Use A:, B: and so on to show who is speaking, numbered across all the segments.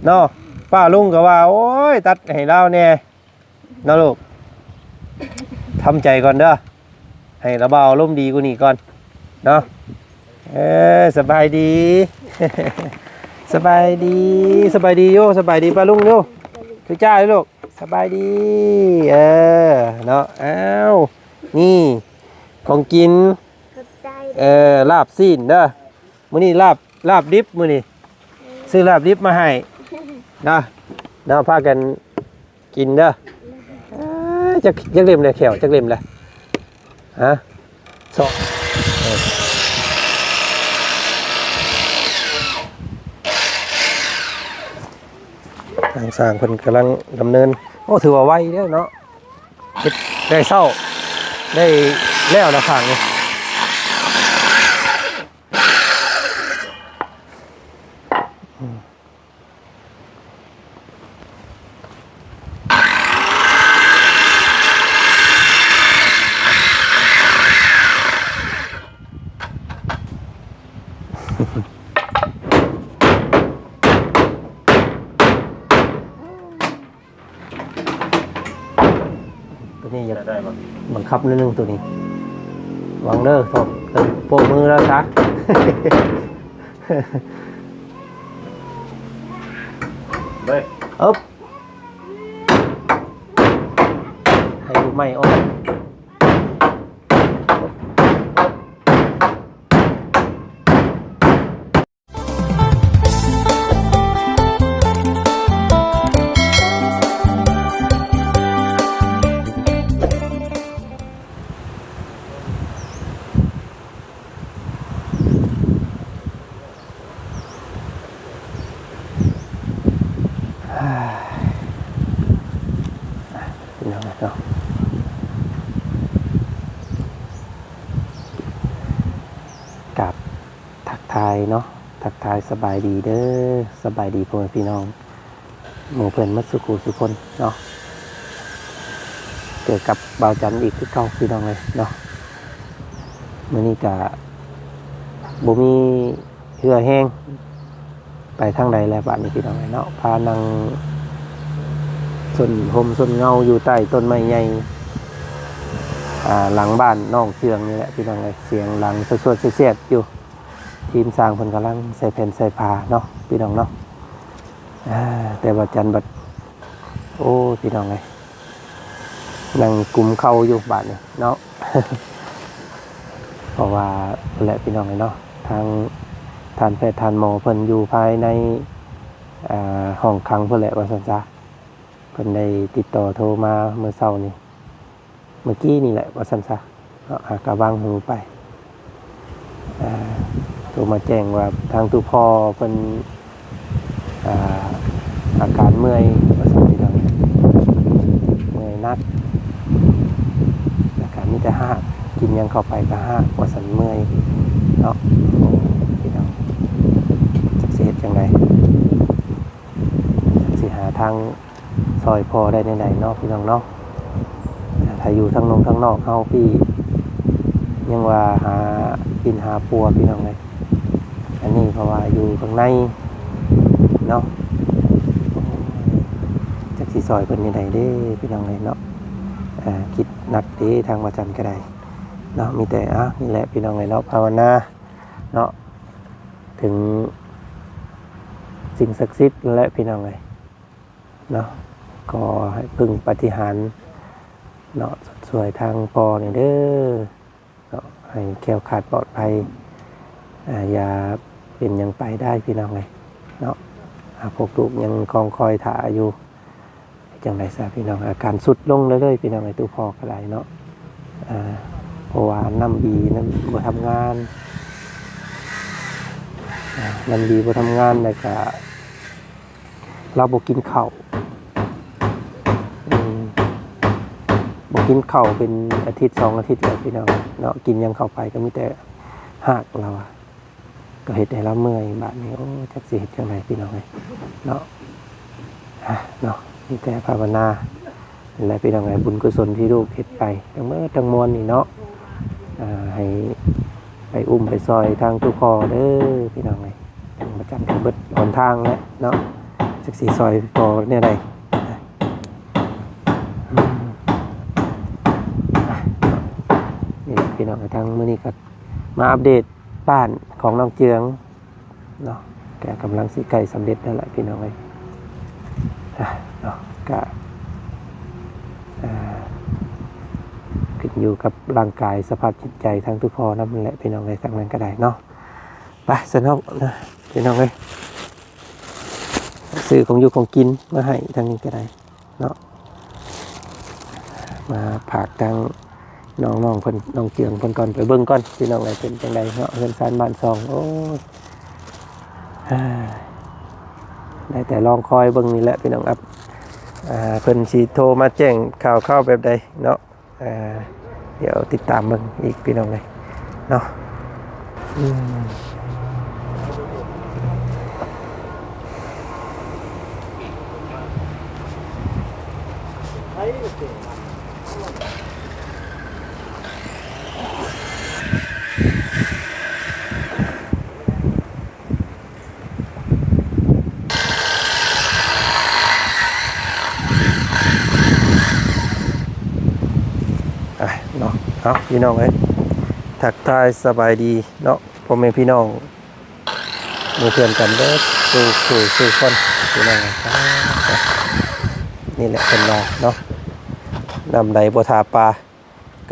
A: เนาะป้าลุงก็ว่าโอ้ยตัดให้เราแน่เนาะลูกทำใจก่อนเด้อให้ระเบาลมดีกว่านี้ก่อนเนาะสบายดี สบายดีสบายดีโยสบายดีป้าลุงโยคือจ้าเลยลูกสบายดีเนาะอ้าวนี่ของกินลาบซีนเด้อมื้อนี้ลาบดิบมื้อนี้ซื้อลาบดิบมาให้นะเนาะพากันกินเด้อจักเล่มเลยแขวจักเล่มเลยฮะสองทางสร้างเพิ่นกำลังดำเนินโอ้ถือว่าไวเด้อเนาะได้เศร้าได้แล้วนะข้างนี้ตัวนี้อยากได้บังคับนิดนึงตัวนี้วางเด้อถอดโปะมือแล้วจ้ะเบ้อึ๊บให้ดูไม่ออกกับทักทายเนาะทักทายสบายดีเด้อสบายดีพ่อแม่พี่น้องหมู่เพื่อนมัดสุขุสุคนเนาะเจอกับบ่าวจันอีกคือเก่าพี่น้องเลยเนาะมื้อนี้ก็บ่มีเหือแห้งไปทางใดแล้วบัดนี้พี่น้องเลยเนาะพานั่งส้นห่มส้นเงาอยู่ใต้ต้นไม้ใหญ่หลังบ้านน้องเชืองนี่แหละพี่น้องเลยเสียงหลังสวดๆเสียดๆอยู่ทีมสร้างเพิ่นกำลังใส่แผ่นใส่ผ้าเนาะพี่น้องเนาะแต่ว่าจันบัดโอ้พี่น้องเลยนั่งกุมเข่าอยู่บ้านนี่เนาะ เพราะว่าแหละพี่น้องเลยเนาะทางทานแพทย์ทานหมอเพิ่นอยู่ภายในห้องขังเพิ่นแหละว่าซั่นจ้ะเพิ่นได้ติดต่อโทรมาเมื่อเช้านี้เมื่อกี้นี่แหละว่าซั่นจ้ะกะวางหูไปโทรมาแจ้งว่าทางตู้พ่อเพิ่นอาการเมื่อยว่าซั่นพี่น้องเมื่อยนักอาการมีแต่หากกินยังเข้าไปก็หากว่าซั่นเมื่อยเนาะพี่น้องจักสิเฮ็ดจังได๋สิหาทางซอยพอได้ในใดเนาะพี่น้องเนาะถ้าอยู่ทางนอกเฮาพี่ยังว่าหากินหาปัวพี่น้องเลยอันนี้เพราะว่าอยู่ข้างในเนาะจักสิซอยเพิ่นในใดเด้พี่น้องเลยเนาะคิดหนักเด้ทางว่าจันก็ได้เนาะมีแต่นี่แหละพี่น้องเลยเนาะภาวนาเนาะถึงสิ่งศักดิ์สิทธิ์และพี่น้องเลยเนาะก็ให้พึ่งปาฏิหาริย์เนาะสวยทางพอเนี่ยเด้อเนาะให้แคล้วคลาดปลอดภัยอย่าเป็นยังไปได้พี่น้องเลยเนาะพวกลูกยังคอยถ่าอยู่จังไรซะพี่น้องอาการสุดลงเรื่อยๆพี่น้องไอ้ตู้พอกระไรเนาะเพราะว่าน้ำดีน้ำบ่ทำงานน้ำดีบ่ทำงานแล้วก็เราบ่กินข้าวกินข้าวเป็นอาทิตย์2 อาทิตย์แล้วพี่น้องเนาะกินยังเข้าไปก็มีแต่หากเราก็เฮ็ดให้เราเมื่อยบาดนี้โอ้จักสิเฮ็ดจังไดพี่น้องเอ้ยเนาะเนาะมีแต่ภาวนาและพี่น้องเอ้ยบุญกุศลที่ลูกเฮ็ดไปทั้งเมื่อทั้งมวลนี่เนาะให้ไปอุ้มไปซอยทางทุกคอเด้อพี่น้องเอ้ยประจำเบิดหนทางแล้วเนาะ จักสีซอยพอเนี่ยใดนี่พี่น้องทางมื้อนี้ก็มาอัปเดตบ้านของน้องเจืองเนาะแกกำลังสิใกล้สำเร็จนั่นแหละพี่น้องเอ้ยเนาะก็ขึ้นอยู่กับร่างกายสภาพจิตใจทั้งทุกพอนั่นแหละพี่น้องเอ้ยทางนั้นก็ได้เนาะไปสนุกนะพี่น้องเอ้ยซื้อของอยู่ของกินมาให้ทางนี้ก็ได้เนาะมาผักทางน้องเพิ่นน้องเจืองเพิ่นก่อนไปเบิ่งก่อนพี่น้องเอ้ยเป็นจังไดเนาะเฮือนซานบ้านซองโอ้ได้แต่ลองคอยเบิ่งนี่แหละพี่น้องครับเพิ่นสิโทรมาแจ้งข่าวเข้าแบบใดเนาะเดี๋ยวติดตามเบิ่งอีกพี่น้องเลยเนาะเนาะเอาพี่น้องเอ้ยทักทายสบายดีเนาะพ่อแม่พี่น้องมือเพื่อนกันเด้อสู่คนพี่น้องนี่แหละเป็นว่าเนาะนำใดบ่ทาปลา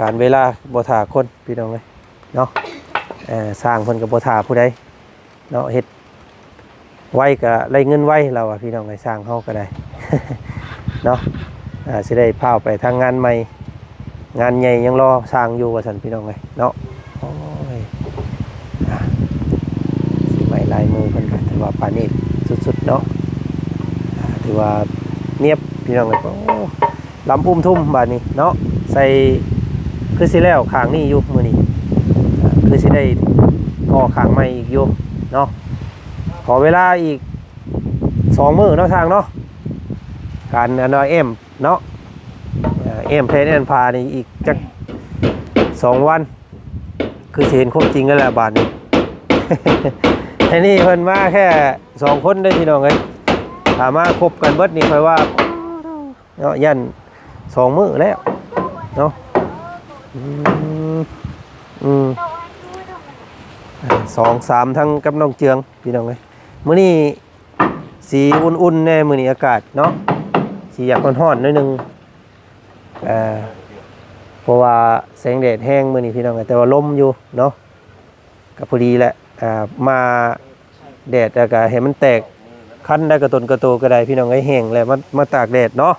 A: การเวลาบ่ทาคนพี่น้องเอ้ยเนาะสร้างเพิ่นก็บ่ทาผู้ใดเนาะเฮ็ดไว้ก็ได้เงินไว้เราอ่ะพี่น้องเอ้ยสร้างเฮาก็ได้ เนาะสิได้พาไปทางงานใหม่งานใหญ่ยังรอสร้างอยู่ว่าสันพี่น้องเลยเนาะโอ้ยสิไม่ลายมือเพิ่นก็ถือว่าปานีสุดๆเนาะถือว่าเนียบพี่น้องเลยโอ้ลำทุ่มบาดนี้เนาะใส่คือสิแล้วข้างนี้อยู่มื้อนี้คือสิได้ก่อข้างใหม่อีกอยู่เนาะขอเวลาอีก2 มื้อเนาะทางเนาะการเอ็มเนาะเอ็มเพลนเอ็นพานี่อีกจัก2 วันคือเห็นความจริงกันแหละบาทนี้ ไอ้นี่เพิ่นมาแค่2 คนได้พี่น้องเอ้ยถามมาคบกันเบิดนี่ค่อยว่าเนาะยัน2 มื้อแล้วเนาะ2-3ทั้งกับน้องเจืองพี่น้องเอ้ยมื้อนี้สีอุ่นๆแน่มื้อนี้อากาศเนาะสีอยากร้อนๆหน่อยนึงเพราะว่าแสงแดดแห้งมื้อนี้พี่น้องแต่ว่าลมอยู่เนาะก็พอดีแหละมาแดดแล้วก็ให้มันแตกคั้นได้กระตนกระโตก็ได้พี่น้องไอ้แห้งแล้วมาตากแดดเนาะ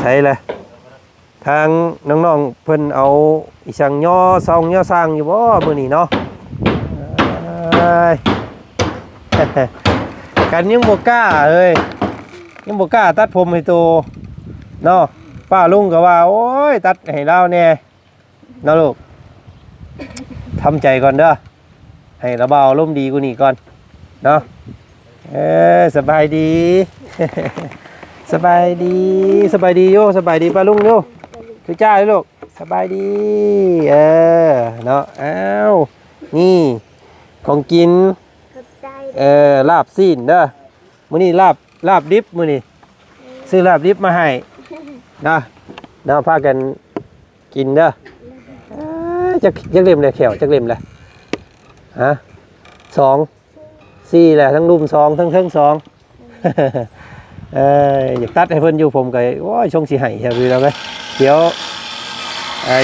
A: ใช่เลยทางน้องๆเพิ่นเอาอีสังย่อซองย่อสร้างอยู่บ่มื้อนี้เนาะ กันยังบ่กล้าเอ้ยยังบ่กล้าตัดผมให้โตเนาะป้าลุงก็ว่าโอ้ยตัดให้เราแน่เนาะลูกทำใจก่อนเด้อให้ระเบาลมดีกว่านี้ก่อนเนาะสบายดี สบายดีโยสบายดีป้าลุงโยคือจ้าเลยลูกสบายดีเนาะอ้าวนี่ของกินลาบซีนเด้อมื้อนี้ลาบดิบมื้อนี้ซื้อลาบดิบมาให้นะเนาะพากันกินเด้อจักเล่มเลยแขวจักเล่มเลยฮะ2 4แหละทั้งรุ่ม2ทั้งเทิง2 อยากตัดให้เพิ่นอยู่ผมก็โอ้ยชงสิให้แค่นี้แล้วเว้ยเดี๋ยว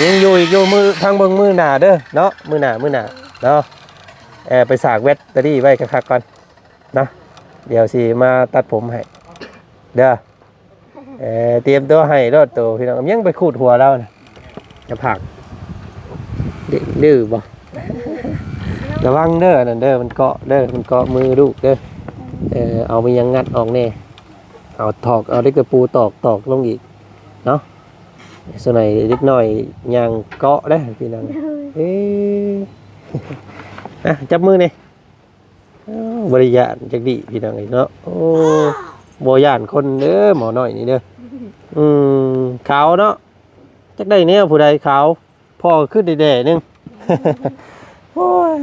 A: ยังอยู่อีกอยู่มือทางเบิ่งมือหน้าเด้อเนาะมือหน้าเนาะไปสากแบตเตอรี่ไว้คักๆก่อนนะเดี๋ยวสิมาตัดผมให้เด้อเตรียมตัวให้รถตัวพี่น้องยังไปขูดหัวเรานะจะผักดื้อบ่ระวังเด้อนั่นเด้อมันเกาะเด้อมันเกาะมือลูกเด้อเอาไปยังงัดออกแน่เอาถอกเอาเล็กตะปูตอกลงอีกเนาะส่วนไหนเล็กน้อยยางเกาะได้พี่น้องจับมือนี่บริยานจักดีพี่น้องเนาะโอ้บริยานคนเด้อหมอหน่อยนี่เด้อขาวเนาะจักได้เนี่ยผู้ใดขาวพ่อขึ้นแด่ๆนึงโอ้ย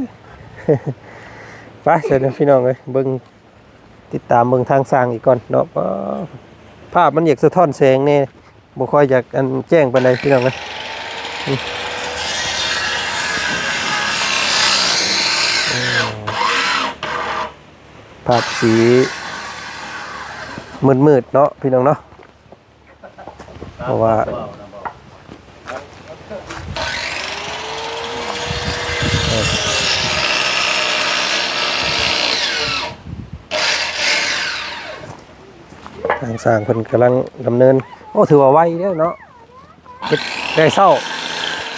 A: ไปเสร็จแล้วพี่น้องเลยเบิ่งติดตามเบิ่งทางสร้างอีกก่อนเนาะภาพมันอยากสะท้อนแสงนี่บ่ค่อยอยากอันแจ้งปานใดพี่น้องเลยภาพสีมืดๆเนาะพี่น้องเนาะเพราะว่าทางสร้างเพิ่นกำลังดำเนินโอ้ถือว่าไวเด้อเนาะได้เศร้า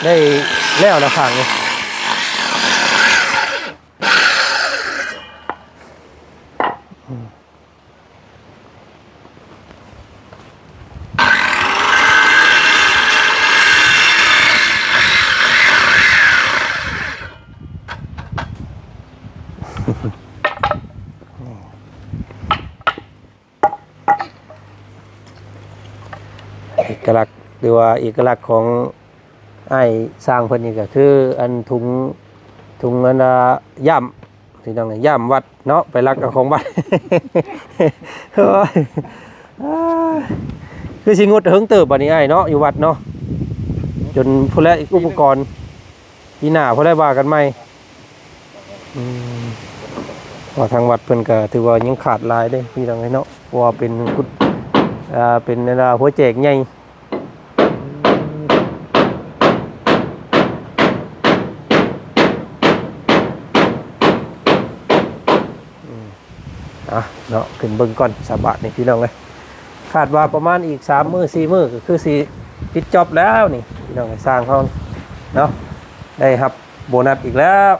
A: ได้แล้วนะข้างนี้เอกลักษณ์หรือว่าเอกลักษณ์ของไอ้สร้างเพิ่นนี่ก็คืออันถุงอันย่ำที่น้องย่ำวัดเนาะไปรักกับของวัด คือสิงดเฮิงเติบบัดนี้ไอ้เนาะอยู่วัดเนาะจนผู้แลอุปกรณ์ปีหน้าผู้แลว่ากันใหม่ว่าทางวัดเพิ่นก็ถือว่ายังขาดหลายเด้พี่น้องเนาะเพราะว่าเป็นกุศเป็นหัวแจกใหญ่เนาะขึ้นเบิ่งก่อนสาบะนี่พี่น้องเลยคาดว่าประมาณอีก3 มื้อ 4 มื้อก็คือสิปิดจอบแล้วนี่พี่น้องสร้างเขาเนาะได้ครับโบนัสอีกแล้ว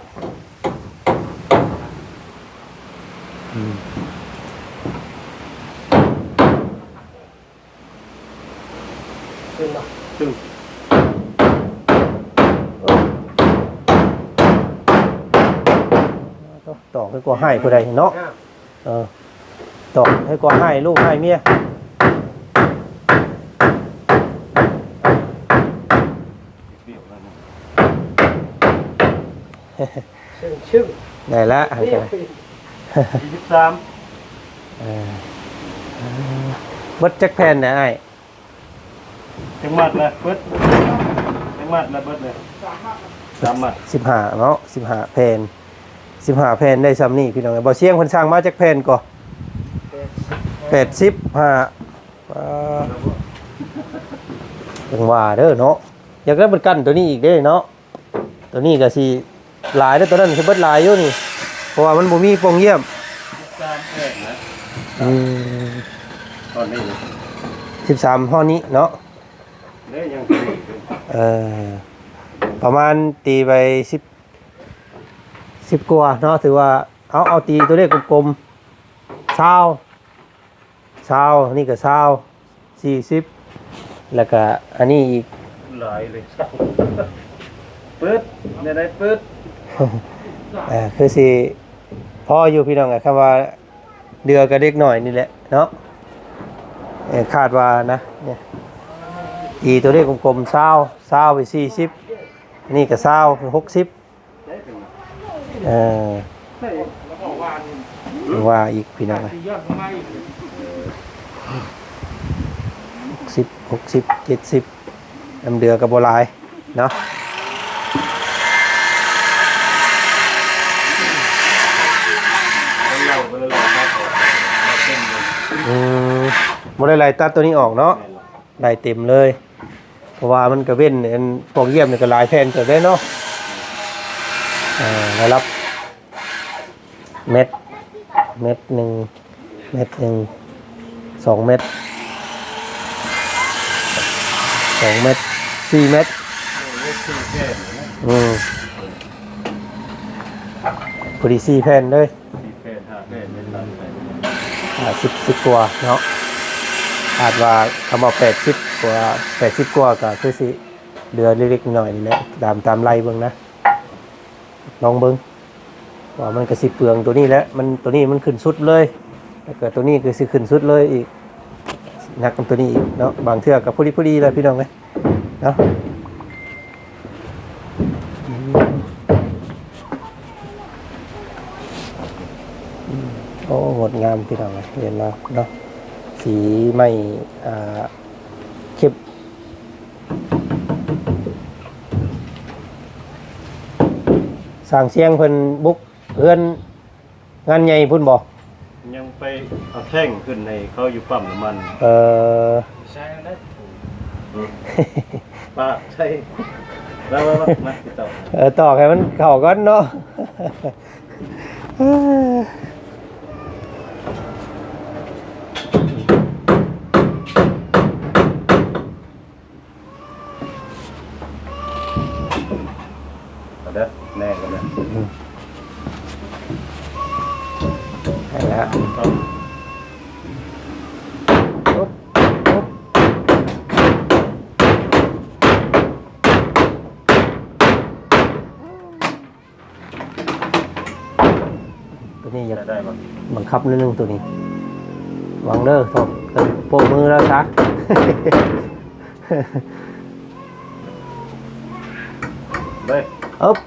A: ต่อให้กว่าให้ผู้ใดเนาะต่อให้กว่าให้ลูกให้เมียชื่อได้ละให้กัน23เบิดจักแผ่นนะไอ้จังหวัดนะเบิดจังหวัดนะเบิดเลย3 มัด15เนาะ15แผ่น15แผ่นได้ซ้ำนี่พี่น้องบ่เสียงเพิ่นสร้างมาจักแผ่นก่อ85จังว่าเด้อเนาะอยากได้เบิดกันตัวนี้อีกเด้เนาะตัวนี้ก็สิหลายเด้อตัวนั้นสิเบิดหลายอยู่นี่เพราะว่ามันบ่มีโปร่งเยี่ยม13แผ่นนะตอนนี้13ห้อนี้เนาะเด้ยังประมาณตีไป10กว่าเนาะถือว่าเอาตีตัวเลขกลมๆ20นี่ก็40แล้วก็อันนี้อีกหลายเลยปึ๊ดได้ปึ๊ดคือสิพ่ออยู่พี่น้องคำว่าเดือกับเด็กหน่อยนี่แหละเนาะคาดว่านะเนี่ยตีตัวเลขกลมๆ20ไป40นี่ก็60ว่าอีกพี่น้อง60 70น้ำเดือกับโบราณเนาะโมได้ไล่ตัดตัวนี้ออกเนาะได้เต็มเลยเพราะว่ามันกระเว้นพวกเยี่ยมเนี่ยก็หลายแผ่นเกิดได้เนาะได้รับเม็ด1 2 เม็ด4 เม็ดพอดี4 แผ่นเลย10 กว่าเนาะอาจว่าคำว่า80 กว่าก็คือสิเดือเล็กๆหน่อยนี่แหละตามไล่เบิ่งนะลองเบิ่งว่ามันก็สิเปลืองตัวนี้แล้วตัวนี้มันขึ้นสุดเลยถ้าเกิดตัวนี้คือสิขึ้นสุดเลยอีกนักกับตัวนี้อีกเนาะบางเทื่อกับพอดีเลยพี่น้องเอ้ยเนาะ โอ้งดงามพี่น้องเห็นแล้วเนาะสีไม่เข้มสร้างเสียงเพิ่นบุกเพื่อนงานใหญ่พุ่นบ่
B: ยังไปเอาแท่งขึ้นในเขาอยู่ปั๊มน้ำมันใช่ได้ป้าใช่แล้วมาติดต่อ
A: ต่อให้มันเข้าก่อนเนาะ
B: เอาเด้อแน่กันนะ
A: ให้แล้วตัวนี้อยากได้บังคับนิดนึงตัวนี้วางเด้อโทษโปะมือแล้วชัก
B: เลย
A: อึ๊บ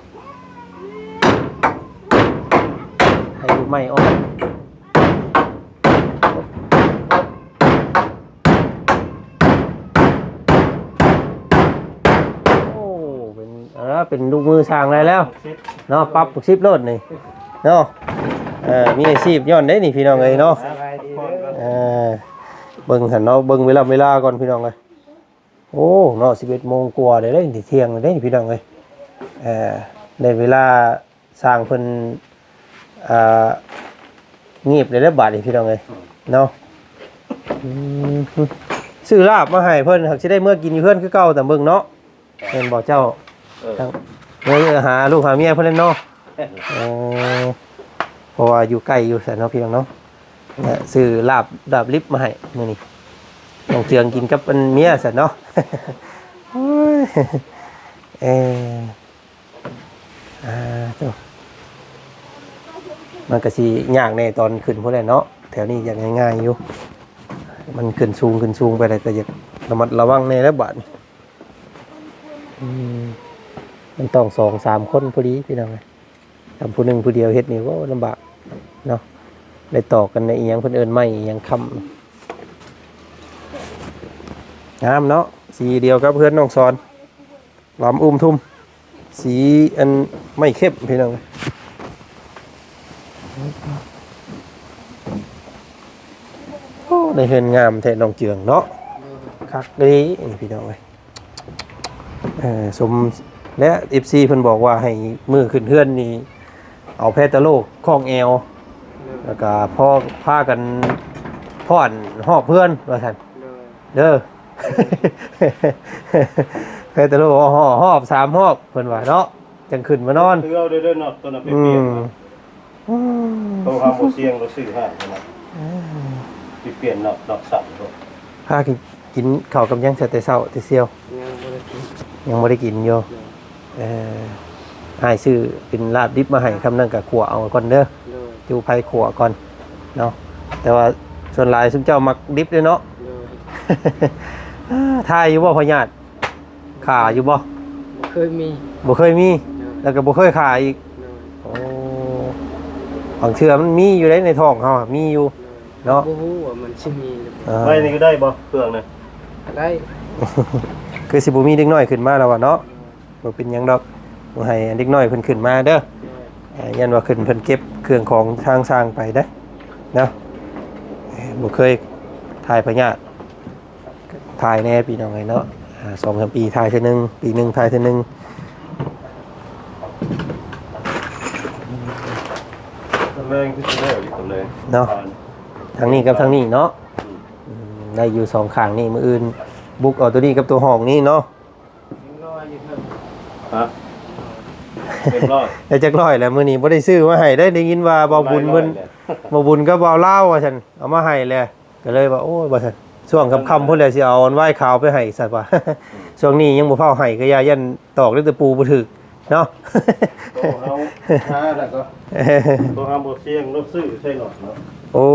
A: ให้ดูไม่ออกโอ้เป็นลูกมือสร้างได้แล้วเนาะปรับซิปโลดนี่เนาะมีอาชีพย้อนได้นี่พี่น้องเอ้ยเนาะเบิ่งหันเนาะเบิ่งเวลาก่อนพี่น้องเอ้ยโอ้เนาะ11 โมงกว่าได้เที่ยงได้นี่พี่น้องเอ้ยในเวลาสร้างเพิ่นเงียบได้แล้วบาดนี่พี่น้องเอ้ยเนาะซื้อลาบมาให้เพิ่นหักสิได้เมื่อกินอยู่เพิ่นคือเก่าแต่เบิ่งเนาะเพิ่นบอกเจ้าทั้งหาลูกหาเมียเพิ่นเนาะเพราะว่าอยู่ใกล้อยู่แสนเนาะพี่น้องเนาะซื้อลาบลิบมาให้มื้อนี้น้องเจืองกินกับเป็นเมียแสนเนาะตัวมันก็สิยากในตอนขึ้นพวกนั้นเนาะแถวนี้อย่างง่ายๆอยู่มันขึ้นสูงไปเลยแต่อยากระมัดระวังในแล้วบาดมันต้อง2-3 คนพอดีพี่น้องเลยทำผู้หนึ่งผู้เดียวเฮ็ดนี่ก็ลำบากเนาะได้ต่อกันในอีหยังเพิ่นเอิ้นไม่อีหยังคำงามเนาะสีเดียวกับเพื่อนน้องสอนหวานทุ่มสีอันไม่เข้มพี่น้องโอ้ได้เห็นงามแท้น้องเจืองเนาะคักดีพี่น้องเลยสมและ FC เพิ่นบอกว่าให้มือขึ้นเฮือนนี่เอาแพตะโลกข้องแอวแล้วก็พ่อพากันพ่อนหอบเพื่อนว่าซั่นเด้อแพตะโลกหอบ3 หอบเพิ่นว่าเนาะจังขึ้นมานอน
B: คือเอาเด้อเนาะตัวนั้นไปเปลี่ยนโตหาบ่เสียงบ่ซื้อให้นะสิเปลี่ยนนอกสั่นบ่
A: พากินข้าวกับยังแต่เช้าแต่เซียวยังบ่ได้กินอยู่ให้ซื้อเป็นลาบดิบมาให้คำนั้นกับขัวเอาก่อนเด้อจูไผ่ขัวก่อนเนาะแต่ว่าส่วนหลายซุมเจ้ามักดิบเลยเนาะทายอยู่บ่พ่อญาติขาอยู่บ่
C: เคยมี
A: แล้วก็บ่เคยขาอีกโอ้บางเทื่อมันมีอยู่ในท้องเฮามีอยู่เนาะ
C: บ่ฮู้ว่ามันสิมี
B: ไว้นี่ก็ได้บ่เครื่องน่ะ
C: ได้
A: คือสิบ่มีเด็กน้อยขึ้นมาแล้วว่าเนาะบ่เป็นหยังดอกบ่ให้เด็กน้อยเพิ่นขึ้นมาเด้อยันว่าขึ้นเพิ่นเก็บเครื่องของทางสร้างไปเด้อเนาะบ่เคยถ่ายพญาติถ่ายแน่พี่น้องไงเนาะ2-3 ปีถ่ายเทื่อนึงปีนึงถ่ายเทื่อนึง
B: แรงคือสิได้อยู่ตัวเลย
A: เนาะทางนี้กับทางนี้เนาะได้อยู่2ข้างนี่มื้ออื่นบุกเอาตัวนี้กับตัวห้องนี้เนาะ
B: ฮะเรียบร้อย
A: แต่จักร้อยแล้วมื้อนี้บ่ได้ซื้อมาให้ได้ยินว่าบ่บุญเพิ่นบ่บุญก็บ่ลาวว่าซั่นเอามาให้แล้วก็เลยว่าโอ้ยบ่ซั่นช่วงค่ำๆพุ่นแล้วสิเอาอันไหว้ขาวไปให้ซั่นว่าช่วงนี้ยังบ่เผาให้ก็อย่ายันตอกด้วยตะปูบ่ถึกเนาะ
B: โตเฮาหาแล้วก็โตหาบ่เสียงรถซื้อใช่หรอเนาะ
A: โอ้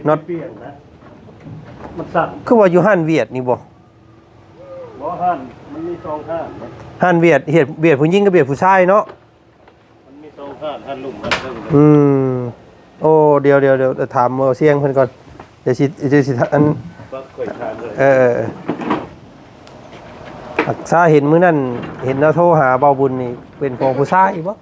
A: น็อต
B: เปลี่ยนนะมันสั่น
A: คือว่าอยู่ห้านเวียดนี่บ่
B: หั่นมันมี2ห้าน
A: ห้านเวียดเฮ็ดเวียดผู้หญิงกับเวียดผู้ชายเนาะ
B: มันมี2ห้านหั่นลุ่มหั่นเทิง
A: โอ้เดี๋ยวถามเอาเสียงเพิ่นก่อนเดี๋ยวสิอัน
B: ก็เคยทานเลย
A: อักษาเห็นมื้อนั้นเห็นเราโทรหาเบาบุญนี่เป็นของผู้ชายบ่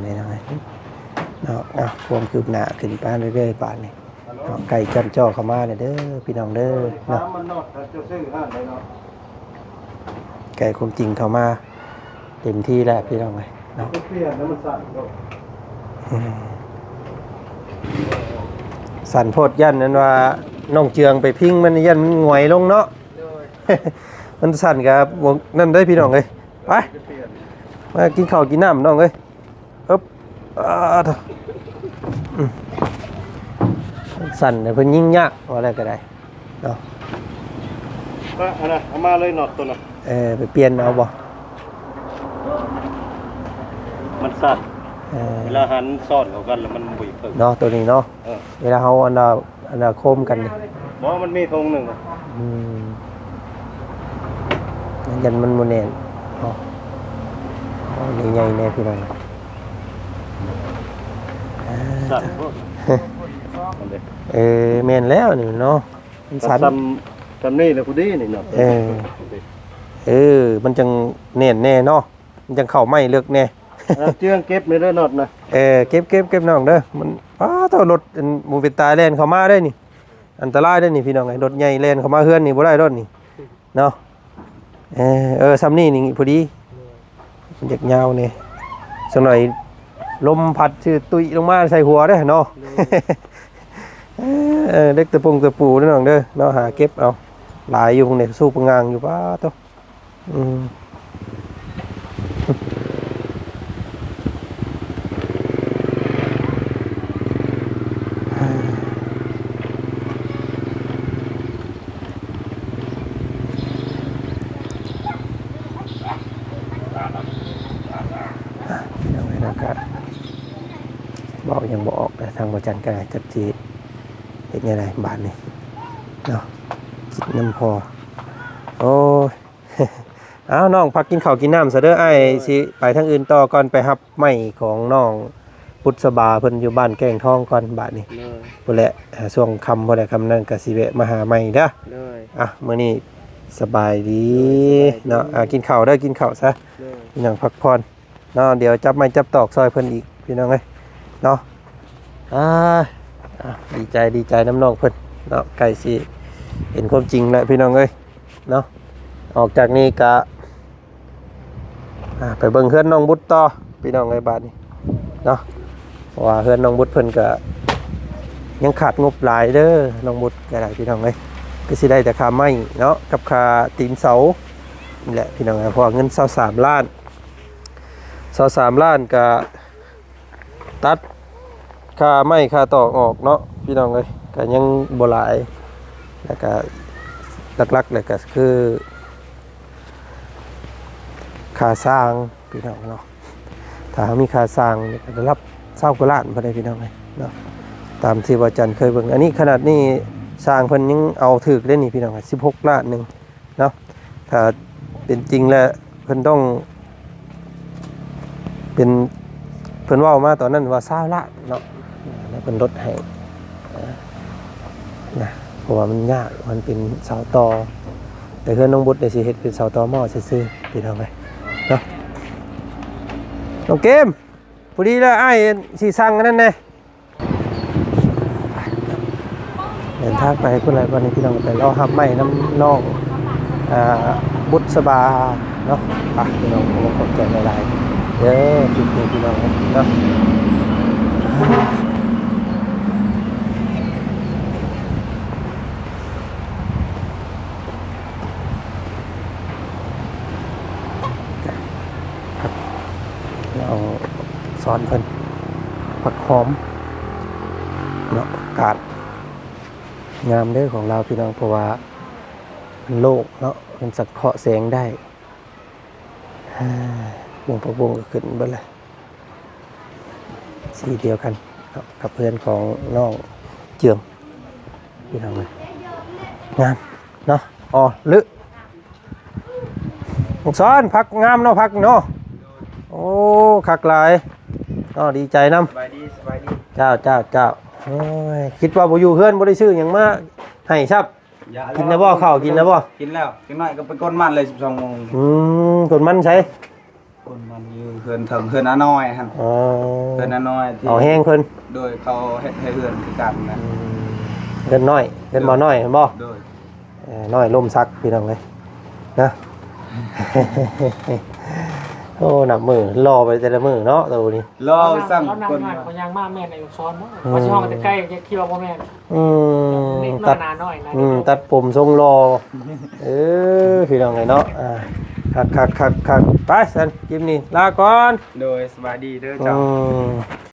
A: นี่นะเนาะความคืบหน้าขึ้นไปเรื่อยๆป่านนี้เนาะไก่จันจ้อเข้ามาเด้อพี่น้องเด้อเนาะ
B: น้ำมันนอดถ้าจะซื้อห้านได้เนาะ
A: ไก่ความจริงเข้ามาเต็มที่แล้วพี่น้องเอ้ยเนาะ
B: ก็เปลี่ยนแล้วมันสั่นก็
A: สั่นโพดยันนั้นว่าน้องเจืองไปพิงมันยันมันหงอยลงเนาะ
C: โดย
A: มันสั่นกับวงนั่นได้พี่น้องเอ้ยไปมากินข้าวกินน้ำน้องเอ้ยอึ๊บเถอะสั่นเนี่ยเพิ่นยิ่งยากว่าอะไรก็ได้เนาะ
B: ก็อันน่ะเอามาเลยนอดตัวน่ะ
A: ไปเปลี่ยนเอาบ่
B: มันสั่น
A: เออ
B: เวลาหันซ่อนเข้ากันแล้วมันบุยเพิ่ง
A: เนาะตัวนี้เนาะ
B: เออ
A: เวลาเฮาอันดาโคมกันนี่
B: บอกมันมีธงหนึ่ง
A: อืมยันมันบ่แน่นเนาะเอาใหญ่ๆแน่พี่น้อง
B: สั่นพวกมันเลย
A: แม่นแล้วนี่เนาะมันสั่น
B: ทำนี่แล้วกูดีนี่เนาะ
A: มันจังแน่นแน่เนาะมันจังเข้าไม่เลือกแน่
B: เจืองเก็บไม่ได้นอดนะ
A: เก็บน้องเด้อมันถ้ารถหมู่เป็นตายแล่นเข้ามาได้นี่อันตรายได้นี่พี่น้องไอ้รถใหญ่แล่นเข้ามาเฮือนนี่บ่ได้รถนี่เนาะซ้ำนี่นี่พอดีมันอยากยาวนี่สักหน่อยลมพัดชื่อตุ้ยลงมาใส่หัวเด้อเนาะ เล็กตะปูเด้อน้องเด้อเนาะหาเก็บเอาหลายอยู่พวกนี้สู้ปงางอยู่ป้าตัวยังไงนะครับบอกยังบอกออกแต่ทางบริจันก็ได้จับจีเห็นยังไงบ้านนี่เนาะคิดน้ำพอโอ้ย เอาน้องพักกินข้าวกินน้ำซะเด้อไอ้สิไปทางอื่นต่อก่อนไปรับไม้ของน้องพุทธบาเพิ่นอยู่บ้านแก้งทองก่อนบ้านนี่
C: เลย
A: พุ่นแหละช่วงค่ำพุ่นแหละค่ำนั้นก็สิแวะมาหาใหม่เด้อ
C: เลย
A: มื้อนี้สบายดีเนาะกินข้าวเด้อกินข้าวซะ
C: เลย
A: พี่น้องพักผ่อนเนาะเดี๋ยวจับไม้จับตอกซอยเพิ่นอีกพี่น้องเอ้ยเนาะดีใจน้ำน้องเพิ่นเนาะไก่สิเห็นความจริงแล้วพี่น้องเอ้ยเนาะออกจากนี้ก็ไปเบิ่งเฮือนน้องบุตรต่อพี่น้องเอ้ยบาดนี้เนาะเพราะว่าเฮือนน้องบุตรเพิ่นก็ยังขาดงบหลายเด้อน้องบุตรก็ได้พี่น้องเอ้ยก็สิได้แต่ค่าไม้เนาะกับค่าตีนเสานี่แหละพี่น้องเอ้ยเพราะว่าเงิน23ล้าน23ล้านก็ตัดค่าไม้ค่าตอกออกเนาะพี่น้องเอ้ยก็ยังบ่หลายแล้วก็หลักๆเลยก็คือค่าสร้างพี่น้องเนาะถ้ามีค่าสร้างนี่ก็ได้รับ20 กว่าล้านบ่ได้พี่น้องเอ้ยเนาะตามที่ว่าจันเคยเบิ่งอันนี้ขนาดนี้สร้างเพิ่นยังเอาถึกได้นี่พี่น้อง16 ล้านหนึงเนาะถ้าเป็นจริงแล้วเพิ่นต้องเป็นเพิ่นเว้ามาตอนนั้นว่า20 ล้านเนาะแล้วเพิ่นลดให้นะเพราะว่ามันยากมันเป็นเสาตอแต่เฮือนน้องบุตรได้สิเฮ็ดเป็นเสาตอหม้อซื่อๆพี่น้องเอ้ยเนาะน้องเกมพอดีแล้วอ้ายสิสั่งอันนั้นแน่เดินทางไปพุ่นไรวันนี้พี่น้องไปรอรับไม้น้ำน้องบุตรสบาเนาะไปพี่น้องผมขอบใจหลายๆเด้อพี่น้องเนาะเอาสอนเพิ่นผักหอมเนาะอากาศงามเด้อของเราพี่น้องเพราะว่ามันโล่งเนาะมันสังเคราะห์แสงได้วงประวงก็ขึ้นเบิดเลยสีเดียวกันกับเพื่อนของน้องเจือง พี่น้องเลยงามเนาะอ๋อลึลูกซ้อนพักงามเนาะพักเนาะโอ้คักหลายก็ดีใจนำ
C: สบายดีสบายดี
A: เจ้าโอ้ยคิดว่าบ่อยู่เฮือนบ่ได้ซื้อหยังมาให้ครับกินแล้วบ่ข้าวกินแล้วบ่
C: กินแล้วกินหน่อยก็ไปก้นมันเลย12 โมง
A: ส่วนมันใช้
C: ก้นมันอยู่เฮือนถึงเฮือนอาน้อยหั่น
A: อ๋อ
C: เฮือนอาน้อยที่
A: เอาแห้งเพิ่น
C: โดยเขาเฮ็ดให้เฮือนคือกันนะ
A: เดินน้อยเดินบ่น้อยเห็นบ่
C: โดย
A: น้อยล่มซักพี่น้องเลยนะ โอ้หนับมือรอไปแต่ละมือเนาะตัวนี้
C: รอสั่ง
D: แล้ว
C: ก้น
D: นำคนยางมากแม่ในซ้อนเนาะว่าช่องจะใกล้จะเคี่ยวพ่อแม่ นิดหน่
A: ตั
D: อ
A: ด
D: ยนานหน่อยนะ
A: ตัดผมทรงรอพี่น้องเลยเนาะคักไปสันกิมนี่ลาก่อน
C: โดยสบายดีเด้อเจ้า
A: อืม